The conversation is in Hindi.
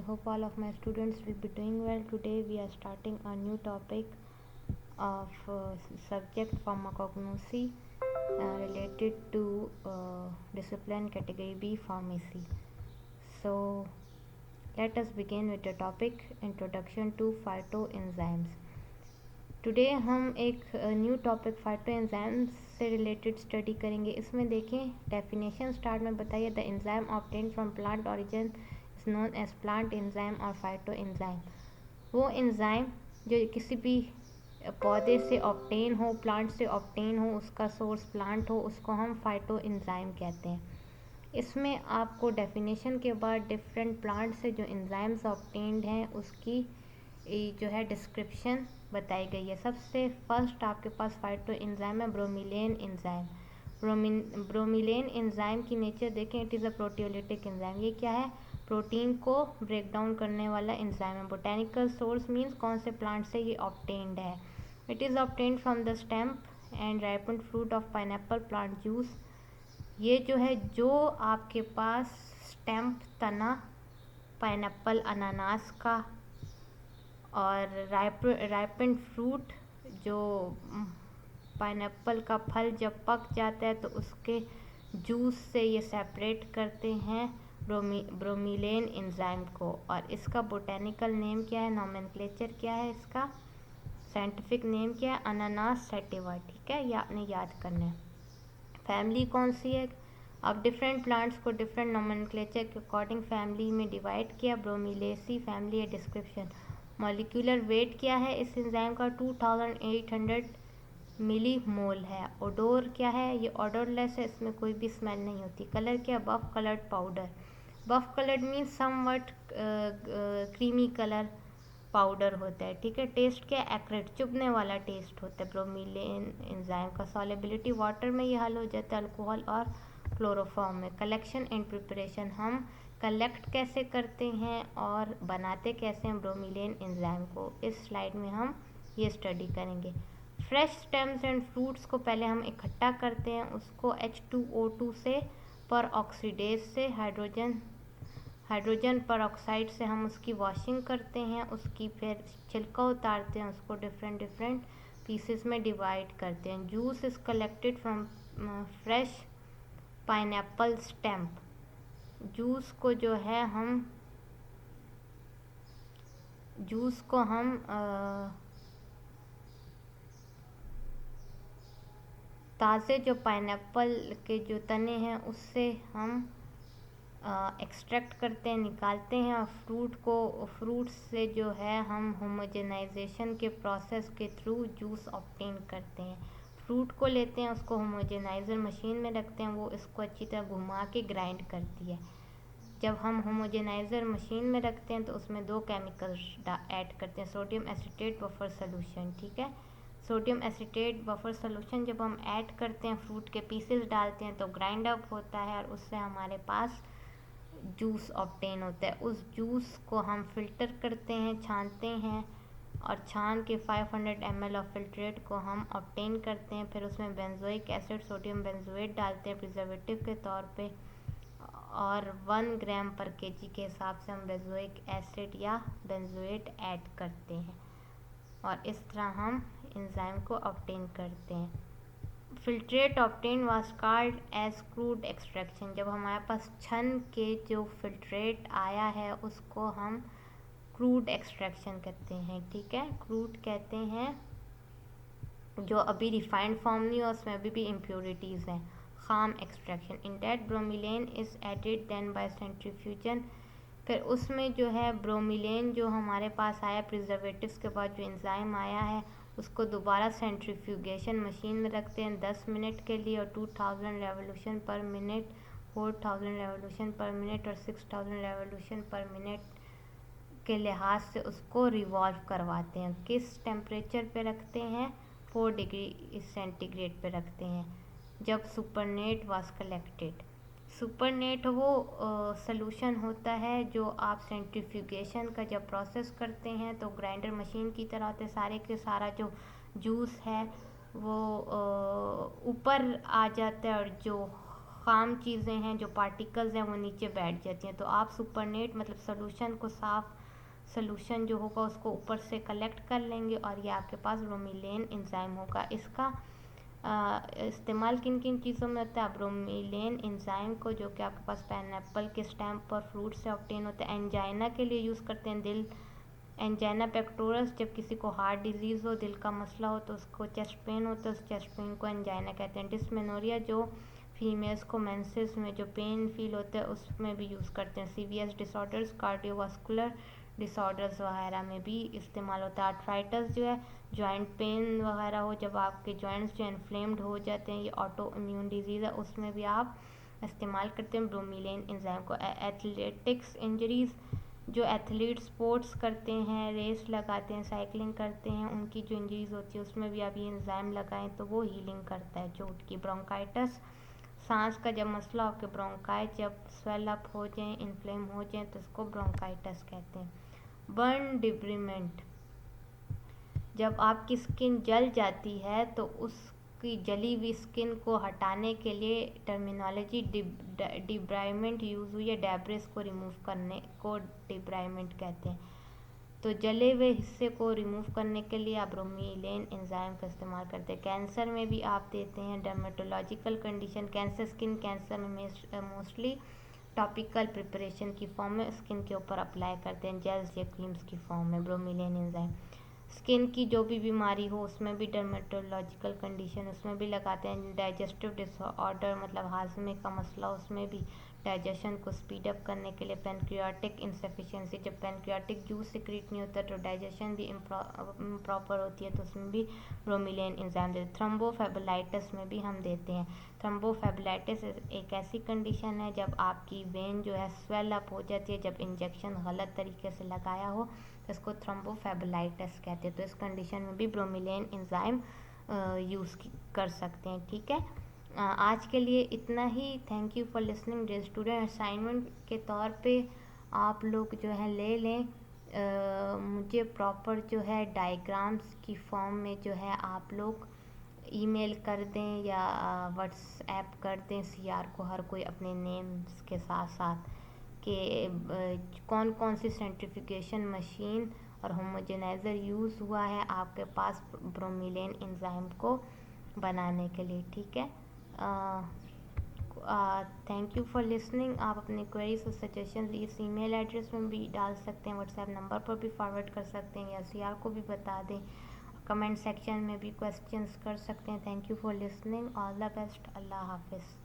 hope all of my students will be doing well. Today we are starting a new topic of subject pharmacognosy related to discipline category B pharmacy. So let us begin with the topic introduction to phytoenzymes. Today हम एक न्यू टॉपिक फाइटोएंजाइम्स से रिलेटेड स्टडी करेंगे. इसमें देखें डेफिनेशन स्टार्ट में बताइए the enzyme obtain from plant origin is known as plant enzyme और फाइटोएंजाइम. वो एंजाइम जो किसी भी पौधे से ऑब्टेन हो, प्लांट से ऑब्टेन हो, उसका सोर्स प्लांट हो, उसको हम फाइटोएंजाइम कहते हैं. इसमें आपको डेफिनेशन के बाद डिफरेंट प्लांट से जो एंजाइम्स ऑब्टेन्ड हैं उसकी जो है डिस्क्रिप्शन बताई गई है. सबसे फर्स्ट आपके पास फाइटो एंजाइम है ब्रोमीलेन एंजाइम. ब्रोमीलेन एंजाइम की नेचर देखें, it is a proteolytic enzyme. ये क्या है? प्रोटीन को ब्रेक डाउन करने वाला एंजाइम है. बोटेनिकल सोर्स मीन्स कौन से प्लांट से ये ऑब्टेन्ड है. It is obtained from the stem and ripened fruit of pineapple plant juice. ये जो है, जो आपके पास स्टेम तना पाइनएप्पल अनानास का और राइपेंड फ्रूट जो पाइनएप्पल का फल जब पक जाता है तो उसके जूस से ये सेपरेट करते हैं ब्रोमीलेन एंजाइम को. और इसका बोटेनिकल नेम क्या है, नॉमेनक्लेचर क्या है, इसका साइंटिफिक नेम क्या है, अनानास सैटिवा. ठीक है, ये आपने याद करना है. फैमिली कौन सी है? अब डिफरेंट प्लांट्स को डिफरेंट नॉमेनक्लेचर के अकॉर्डिंग फैमिली में डिवाइड किया. ब्रोमीलेसी फैमिली है. डिस्क्रिप्शन, मॉलिक्यूलर वेट क्या है इस एंजाइम का, 2800 मिली मोल है. ओडोर क्या है, ये ओडोरलेस है, इसमें कोई भी स्मेल नहीं होती. कलर क्या है, buff coloured powder. Buff coloured means somewhat creamy colour powder होता है. ठीक है. टेस्ट क्या है, एक्रेट, चुभने वाला टेस्ट होता है ब्रोमीलेन एंजाइम का. सॉलेबिलिटी वाटर में ये हल हो जाता है, अल्कोहल और क्लोरोफॉर्म में. कलेक्शन एंड प्रिपरेशन, हम कलेक्ट कैसे करते हैं और बनाते कैसे हैं ब्रोमीलेन एंजाइम को, इस स्लाइड में हम ये स्टडी करेंगे. फ्रेश स्टेम्स एंड फ्रूट्स को पहले हम इकट्ठा करते हैं, उसको H2O2 से पर ऑक्सीडेज से हाइड्रोजन पर ऑक्साइड से हम उसकी वॉशिंग करते हैं. उसकी फिर छिलका उतारते हैं, उसको डिफरेंट पीसेस में डिवाइड करते हैं. Juice is collected from fresh pineapple stem. Juice को जो है हम ताज़े जो पाइनएप्पल के जो तने हैं उससे हम एक्सट्रैक्ट करते हैं, निकालते हैं. और फ्रूट से जो है हम होमोजेनाइजेशन के प्रोसेस के थ्रू जूस ऑब्टेन करते हैं. फ्रूट को लेते हैं, उसको होमोजेनाइज़र मशीन में रखते हैं, वो इसको अच्छी तरह घुमा के ग्राइंड करती है. जब हम होमोजेनाइज़र मशीन में रखते हैं तो उसमें 2 केमिकल्स ऐड करते हैं, सोडियम एसीटेट बफर सोल्यूशन. ठीक है. सोडियम एसीटेट बफर सोल्यूशन जब हम ऐड करते हैं, फ्रूट के पीसेस डालते हैं तो ग्राइंड अप होता है और उससे हमारे पास जूस ऑब्टेन होता है. उस जूस को हम फिल्टर करते हैं, छानते हैं और छान के 500 ml ऑफ फिल्ट्रेट को हम ऑब्टेन करते हैं. फिर उसमें बेंजोइक एसिड, सोडियम बेंजोएट डालते हैं प्रिजर्वेटिव के तौर पे और 1 ग्राम पर केजी के हिसाब से हम बेंजोइक एसिड या बेंजोएट ऐड करते हैं और इस तरह हम एंजाइम को ऑब्टेन करते हैं. Filtrate obtain was called as crude extraction. जब हमारे पास छन के जो फिल्ट्रेट आया है उसको हम क्रूड एक्सट्रैक्शन कहते हैं. ठीक है. क्रूड कहते हैं जो अभी रिफाइंड फॉर्म नहीं हो, उसमें अभी भी इम्प्योरिटीज़ हैं. खाम extraction, in that bromelain is added then by centrifugation. फिर उसमें जो है ब्रोमीलेन जो हमारे पास आया प्रिजर्वेटिव्स के बाद जो एंजाइम आया है उसको दोबारा सेंट्रीफ्यूगेशन मशीन में रखते हैं 10 मिनट के लिए और 2000 रेवोल्यूशन पर मिनट, 4000 रेवोल्यूशन पर मिनट और 6000 रेवोल्यूशन पर मिनट के लिहाज से उसको रिवॉल्व करवाते हैं. किस टेम्परेचर पे रखते हैं, 4 डिग्री सेंटीग्रेड पे रखते हैं. जब सुपरनेट वाज कलेक्टेड, सुपरनेट वो सॉल्यूशन होता है जो आप सेंट्रीफ्यूगेशन का जब प्रोसेस करते हैं तो ग्राइंडर मशीन की तरह होते सारे के सारा जो जूस है वो ऊपर आ जाता है और जो खाम चीज़ें हैं, जो पार्टिकल्स हैं, वो नीचे बैठ जाती हैं। तो आप सुपरनेट मतलब सोल्यूशन को साफ सोल्यूशन जो होगा उसको ऊपर से कलेक्ट कर लेंगे और ये आपके पास ब्रोमीलेन एंजाइम होगा। इसका इस्तेमाल किन किन चीज़ों में होता है? ब्रोमीलेन एंजाइम को, जो कि आपके पास पाइनएप्पल के स्टेम पर फ्रूट से ऑब्टेन होता है, एंजाइना के लिए यूज़ करते हैं। दिल एंजाइना पेक्टोरस, जब किसी को हार्ट डिजीज़ हो, दिल का मसला हो, तो उसको चेस्ट पेन होता है, उस चेस्ट पेन को एंजाइना कहते हैं। डिस्मेनोरिया, जो फीमेल्स को मेंसेस में जो पेन फील होता है उसमें भी यूज़ करते हैं। सीवीएस डिसऑर्डर्स, कार्डियोवास्कुलर डिसऑर्डर्स वगैरह में भी इस्तेमाल होता है। आर्थराइटिस जो है, जॉइंट पेन वगैरह हो, जब आपके जॉइंट्स जो इन्फ्लेम्ड हो जाते हैं, ये ऑटो इम्यून डिजीज़ है, उसमें भी आप इस्तेमाल करते हैं ब्रोमीलेन एंजाइम को। एथलेटिक्स इंजरीज़, जो एथलीट स्पोर्ट्स करते हैं, रेस लगाते हैं, साइकिलिंग करते हैं, उनकी जो इंजरीज़ होती है उसमें भी आप ये एंजाइम लगाएं तो वो हीलिंग करता है चोट की। ब्रोंकाइटिस, सांस का जब मसला हो कि ब्रोंकाइट जब स्वेल अप हो जाए, इन्फ्लेम हो जाए, तो इसको ब्रोंकाइटिस कहते हैं। बर्न डिब्रीमेंट, जब आपकी स्किन जल जाती है तो उसकी जली हुई स्किन को हटाने के लिए टर्मिनोलॉजी डिब्राइमेंट यूज़ हुई है। डेब्रिस को रिमूव करने को डिब्राइमेंट कहते हैं। तो जले हुए हिस्से को रिमूव करने के लिए आप ब्रोमीलेन एंजाइम का इस्तेमाल करते हैं। कैंसर में भी आप देते हैं। Dermatological condition, cancer, skin cancer में मोस्टली टॉपिकल प्रिपरेशन की फॉर्म में स्किन के ऊपर अप्लाई करते हैं, जेल्स या क्रीम्स की फॉर्म में ब्रोमीलेन एंजाइम। स्किन की जो भी बीमारी हो उसमें भी डर्मेटोलॉजिकल कंडीशन उसमें भी लगाते हैं। डाइजेस्टिव डिसऑर्डर मतलब हाजमे का मसला, उसमें भी डाइजेशन को स्पीड अप करने के लिए। पैनक्रियाटिक इंसफिशिएंसी, जब पैनक्रियाटिक जूस सिक्रीट नहीं होता तो डाइजेशन भी इम्प्रॉपर होती है, तो उसमें भी ब्रोमीलेन एंजाइम देते हैं। थ्रोम्बोफेबुलाइटिस में भी हम देते हैं। थ्रोम्बोफेबुलाइटिस एक ऐसी कंडीशन है जब आपकी वेन जो है स्वेल अप हो जाती है, जब इंजेक्शन गलत तरीके से लगाया हो, तो इसको थ्रोम्बोफेबुलाइटिस कहते हैं। तो इस कंडीशन में भी ब्रोमीलेन एंजाइम यूज़ कर सकते हैं। ठीक है, आज के लिए इतना ही। Thank you for listening dear student. Assignment के तौर पे आप लोग जो है ले लें, मुझे प्रॉपर जो है डायग्राम्स की फॉर्म में जो है आप लोग ईमेल कर दें या व्हाट्सएप कर दें सीआर को, हर कोई अपने नेम्स के साथ साथ, कि कौन कौन सी सेंट्रीफ्यूगेशन मशीन और होमोजेनाइज़र यूज़ हुआ है आपके पास ब्रोमीलेन एंजाइम को बनाने के लिए। ठीक है, थैंक यू फॉर लिसनिंग। आप अपने क्वेरीज और सजेशन इस ईमेल एड्रेस में भी डाल सकते हैं, व्हाट्सएप नंबर पर भी फॉरवर्ड कर सकते हैं, या सीआर को भी बता दें। कमेंट सेक्शन में भी क्वेश्चंस कर सकते हैं। Thank you for listening. All the best. अल्लाह हाफिज़।